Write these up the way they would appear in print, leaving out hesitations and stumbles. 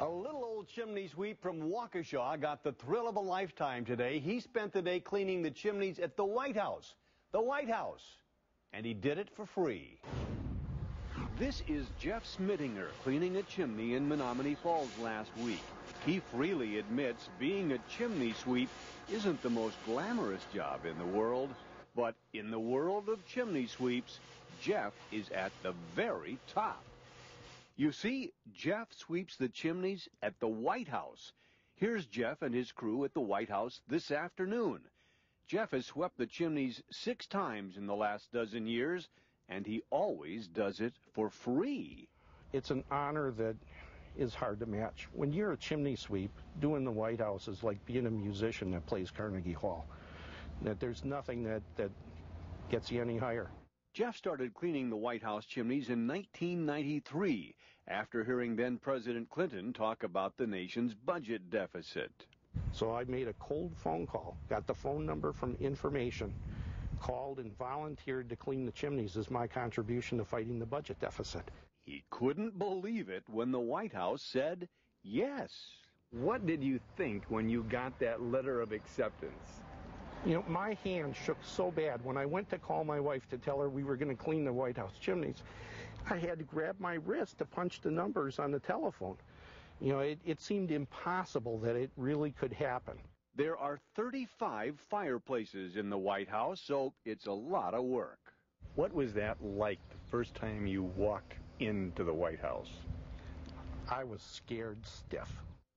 A little old chimney sweep from Waukesha got the thrill of a lifetime today. He spent the day cleaning the chimneys at the White House. The White House. And he did it for free. This is Jeff Schmittinger cleaning a chimney in Menominee Falls last week. He freely admits being a chimney sweep isn't the most glamorous job in the world. But in the world of chimney sweeps, Jeff is at the very top. You see, Jeff sweeps the chimneys at the White House. Here's Jeff and his crew at the White House this afternoon. Jeff has swept the chimneys 6 times in the last dozen years, and he always does it for free. It's an honor that is hard to match. When you're a chimney sweep, doing the White House is like being a musician that plays Carnegie Hall. That there's nothing that gets you any higher. Jeff started cleaning the White House chimneys in 1993 after hearing then-President Clinton talk about the nation's budget deficit. So I made a cold phone call, got the phone number from Information, called and volunteered to clean the chimneys as my contribution to fighting the budget deficit. He couldn't believe it when the White House said yes. What did you think when you got that letter of acceptance? You know, my hand shook so bad when I went to call my wife to tell her we were going to clean the White House chimneys. I had to grab my wrist to punch the numbers on the telephone. You know, it seemed impossible that it really could happen. There are 35 fireplaces in the White House, so it's a lot of work. What was that like the first time you walked into the White House? I was scared stiff.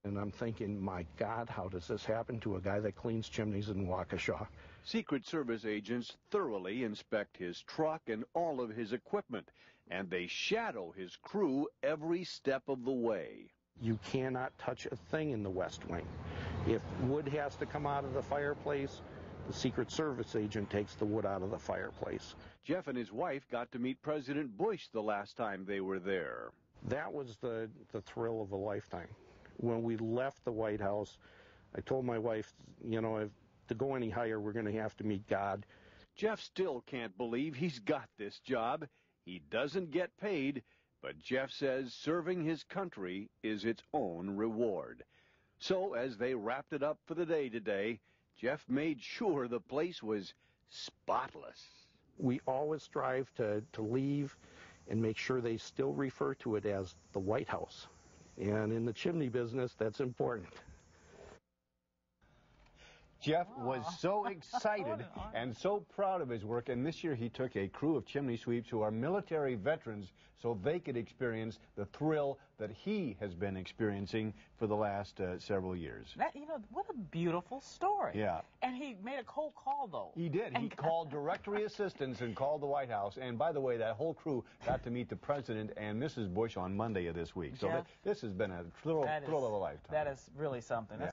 And I'm thinking, my God, how does this happen to a guy that cleans chimneys in Waukesha? Secret Service agents thoroughly inspect his truck and all of his equipment, and they shadow his crew every step of the way. You cannot touch a thing in the West Wing. If wood has to come out of the fireplace, the Secret Service agent takes the wood out of the fireplace. Jeff and his wife got to meet President Bush the last time they were there. That was the thrill of a lifetime. When we left the White House, I told my wife, you know, if to go any higher, we're going to have to meet God. Jeff still can't believe he's got this job. He doesn't get paid, but Jeff says serving his country is its own reward. So as they wrapped it up for the day today, Jeff made sure the place was spotless. We always strive to leave and make sure they still refer to it as the White House. And in the chimney business, that's important. Jeff was so excited and so proud of his work, and this year he took a crew of chimney sweeps who are military veterans so they could experience the thrill that he has been experiencing for the last several years. You know, what a beautiful story. Yeah. And he made a cold call, though. He did. He called directory assistance and called the White House. And by the way, that whole crew got to meet the President and Mrs. Bush on Monday of this week. So this has been a thrill of a lifetime. That is really something. Yeah.